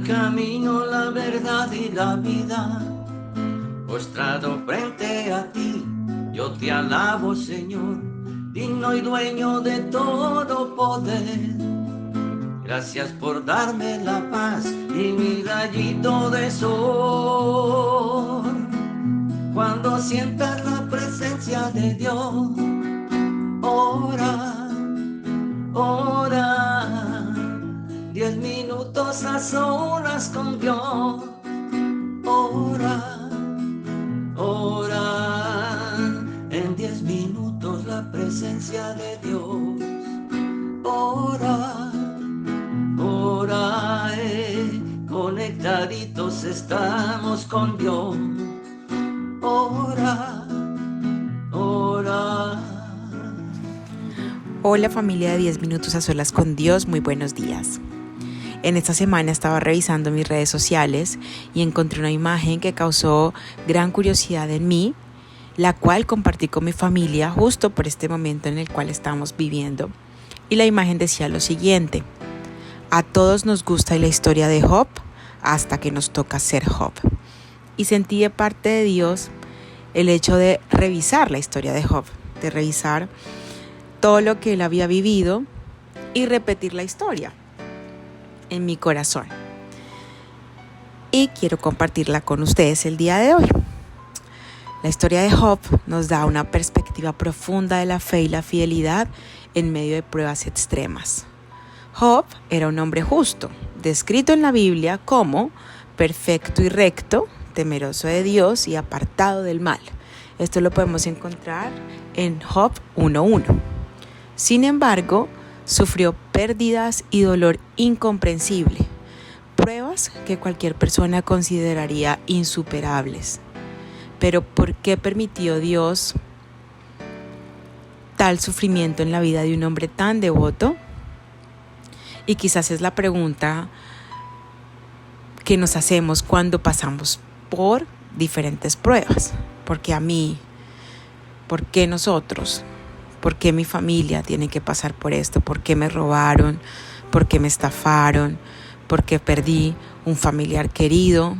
camino, la verdad y la vida. Postrado frente a ti, yo te alabo, Señor, digno y dueño de todo poder. Gracias por darme la paz y mi rayito de sol. Cuando sientas la presencia de Dios, ora, ora. 10 minutos a solas con Dios, ora, ora. En 10 minutos la presencia de Dios, ora, ora. Conectaditos estamos con Dios, ora, ora. Hola familia de 10 minutos a solas con Dios, muy buenos días. En esta semana estaba revisando mis redes sociales y encontré una imagen que causó gran curiosidad en mí, la cual compartí con mi familia justo por este momento en el cual estamos viviendo. Y la imagen decía lo siguiente: a todos nos gusta la historia de Job hasta que nos toca ser Job. Y sentí de parte de Dios el hecho de revisar la historia de Job, de revisar todo lo que él había vivido y repetir la historia en mi corazón. Y quiero compartirla con ustedes el día de hoy. La historia de Job nos da una perspectiva profunda de la fe y la fidelidad en medio de pruebas extremas. Job era un hombre justo, descrito en la Biblia como perfecto y recto, temeroso de Dios y apartado del mal. Esto lo podemos encontrar en Job 1:1. Sin embargo, sufrió pérdidas y dolor incomprensible, pruebas que cualquier persona consideraría insuperables. Pero ¿por qué permitió Dios tal sufrimiento en la vida de un hombre tan devoto? Y quizás es la pregunta que nos hacemos cuando pasamos por diferentes pruebas. ¿Por qué a mí? ¿Por qué nosotros? ¿Por qué mi familia tiene que pasar por esto? ¿Por qué me robaron? ¿Por qué me estafaron? ¿Por qué perdí un familiar querido?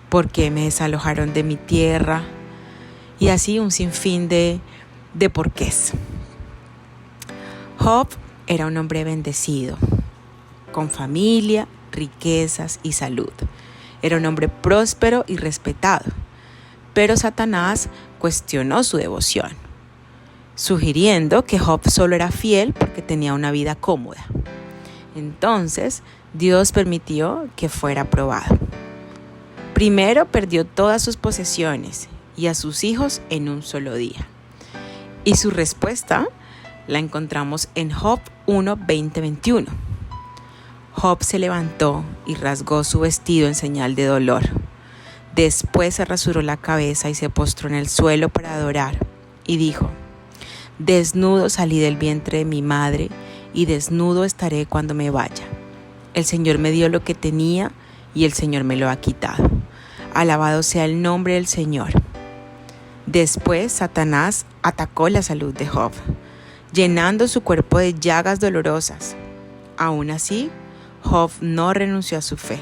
¿Por qué me desalojaron de mi tierra? Y así un sinfín de porqués. Job era un hombre bendecido, con familia, riquezas y salud. Era un hombre próspero y respetado. Pero Satanás cuestionó su devoción, sugiriendo que Job solo era fiel porque tenía una vida cómoda. Entonces, Dios permitió que fuera probado. Primero perdió todas sus posesiones y a sus hijos en un solo día. Y su respuesta la encontramos en Job 1:20-21. Job se levantó y rasgó su vestido en señal de dolor. Después se rasuró la cabeza y se postró en el suelo para adorar. Y dijo: desnudo salí del vientre de mi madre y desnudo estaré cuando me vaya. El Señor me dio lo que tenía y el Señor me lo ha quitado. Alabado sea el nombre del Señor. Después Satanás atacó la salud de Job, llenando su cuerpo de llagas dolorosas. Aún así, Job no renunció a su fe.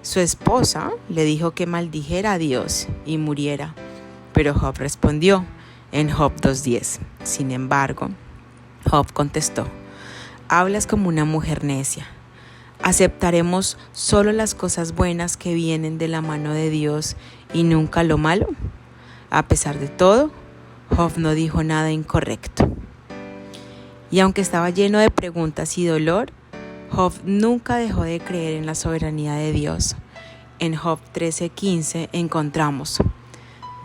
Su esposa le dijo que maldijera a Dios y muriera, pero Job respondió en Job 2:10. Sin embargo, Job contestó: hablas como una mujer necia. ¿Aceptaremos solo las cosas buenas que vienen de la mano de Dios y nunca lo malo? A pesar de todo, Job no dijo nada incorrecto. Y aunque estaba lleno de preguntas y dolor, Job nunca dejó de creer en la soberanía de Dios. En Job 13:15 encontramos: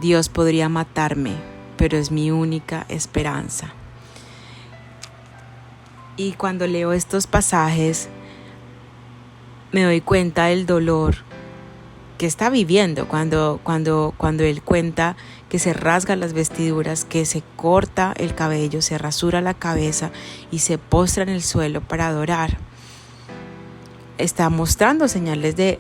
Dios podría matarme, pero es mi única esperanza. Y cuando leo estos pasajes, me doy cuenta del dolor que está viviendo cuando él cuenta que se rasga las vestiduras, que se corta el cabello, se rasura la cabeza y se postra en el suelo para adorar. Está mostrando señales de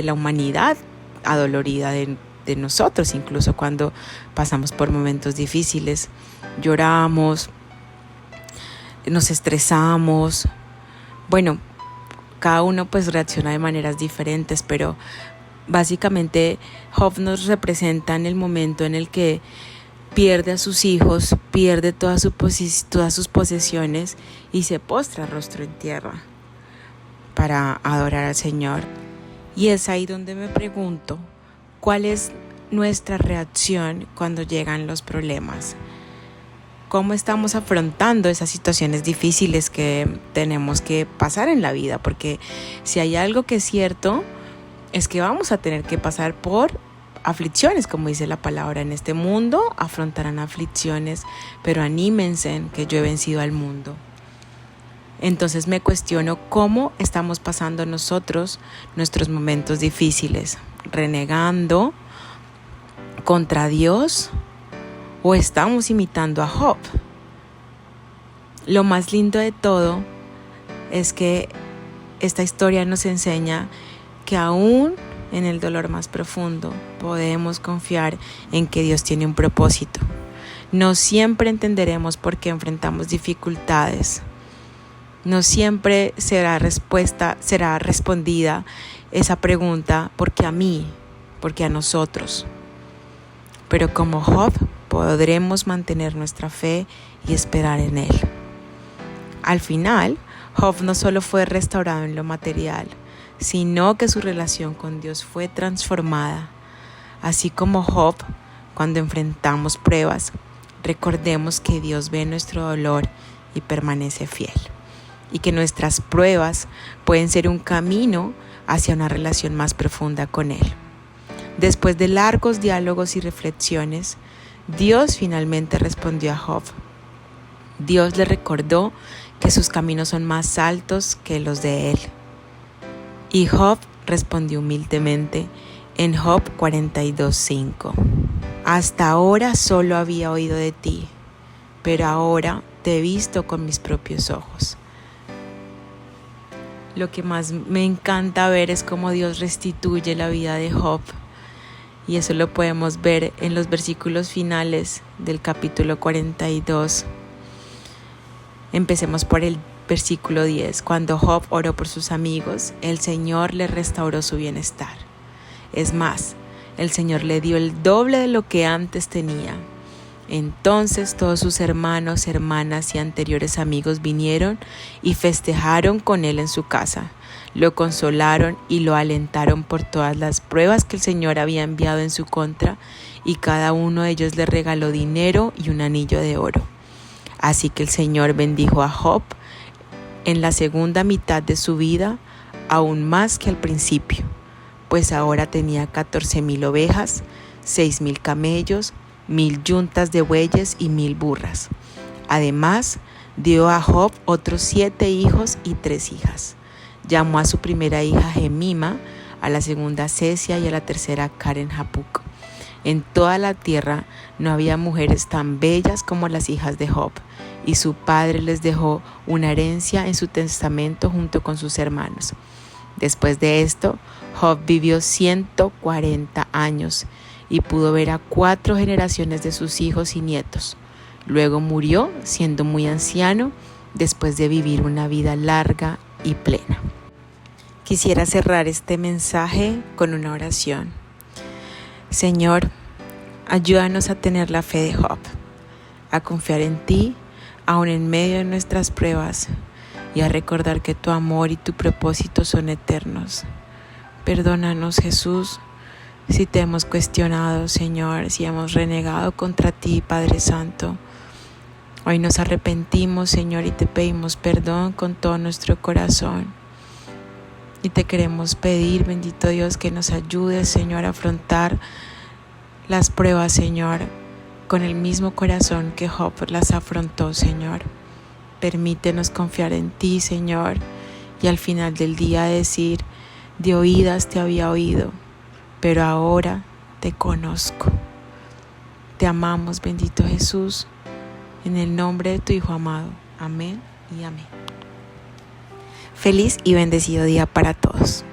la humanidad adolorida de nosotros, incluso cuando pasamos por momentos difíciles, lloramos, nos estresamos. Bueno, cada uno pues reacciona de maneras diferentes, pero básicamente Job nos representa en el momento en el que pierde a sus hijos, pierde todas sus posesiones y se postra rostro en tierra para adorar al Señor. Y es ahí donde me pregunto, ¿cuál es nuestra reacción cuando llegan los problemas? ¿Cómo estamos afrontando esas situaciones difíciles que tenemos que pasar en la vida? Porque si hay algo que es cierto, es que vamos a tener que pasar por aflicciones, como dice la palabra. En este mundo afrontarán aflicciones, pero anímense que yo he vencido al mundo. Entonces me cuestiono cómo estamos pasando nosotros nuestros momentos difíciles, renegando contra Dios o estamos imitando a Job. Lo más lindo de todo es que esta historia nos enseña que aún en el dolor más profundo podemos confiar en que Dios tiene un propósito. No siempre entenderemos por qué enfrentamos dificultades. No siempre será respondida esa pregunta porque a mí, porque a nosotros. Pero como Job podremos mantener nuestra fe y esperar en Él. Al final, Job no solo fue restaurado en lo material, sino que su relación con Dios fue transformada. Así como Job, cuando enfrentamos pruebas, recordemos que Dios ve nuestro dolor y permanece fiel. Y que nuestras pruebas pueden ser un camino hacia una relación más profunda con Él. Después de largos diálogos y reflexiones, Dios finalmente respondió a Job. Dios le recordó que sus caminos son más altos que los de Él. Y Job respondió humildemente en Job 42:5. Hasta ahora solo había oído de ti, pero ahora te he visto con mis propios ojos. Lo que más me encanta ver es cómo Dios restituye la vida de Job. Y eso lo podemos ver en los versículos finales del capítulo 42. Empecemos por el versículo 10. Cuando Job oró por sus amigos, el Señor le restauró su bienestar. Es más, el Señor le dio el doble de lo que antes tenía. Entonces todos sus hermanos, hermanas y anteriores amigos vinieron y festejaron con él en su casa. Lo consolaron y lo alentaron por todas las pruebas que el Señor había enviado en su contra, y cada uno de ellos le regaló dinero y un anillo de oro. Así que el Señor bendijo a Job en la segunda mitad de su vida, aún más que al principio, pues ahora tenía 14,000 ovejas, 6,000 camellos, 1,000 yuntas de bueyes y 1,000 burras. Además, dio a Job otros 7 hijos y 3 hijas. Llamó a su primera hija Jemima, a la segunda Cesia y a la tercera Karen Hapuk. En toda la tierra no había mujeres tan bellas como las hijas de Job, y su padre les dejó una herencia en su testamento junto con sus hermanos. Después de esto, Job vivió 140 años y pudo ver a 4 generaciones de sus hijos y nietos. Luego murió siendo muy anciano, después de vivir una vida larga y plena. Quisiera cerrar este mensaje con una oración. Señor, ayúdanos a tener la fe de Job, a confiar en ti, aun en medio de nuestras pruebas, y a recordar que tu amor y tu propósito son eternos. Perdónanos, Jesús, si te hemos cuestionado, Señor, si hemos renegado contra ti, Padre Santo. Hoy nos arrepentimos, Señor, y te pedimos perdón con todo nuestro corazón. Y te queremos pedir, bendito Dios, que nos ayudes, Señor, a afrontar las pruebas, Señor, con el mismo corazón que Job las afrontó, Señor. Permítenos confiar en ti, Señor, y al final del día decir: de oídas te había oído, pero ahora te conozco. Te amamos, bendito Jesús, en el nombre de tu Hijo amado. Amén y amén. Feliz y bendecido día para todos.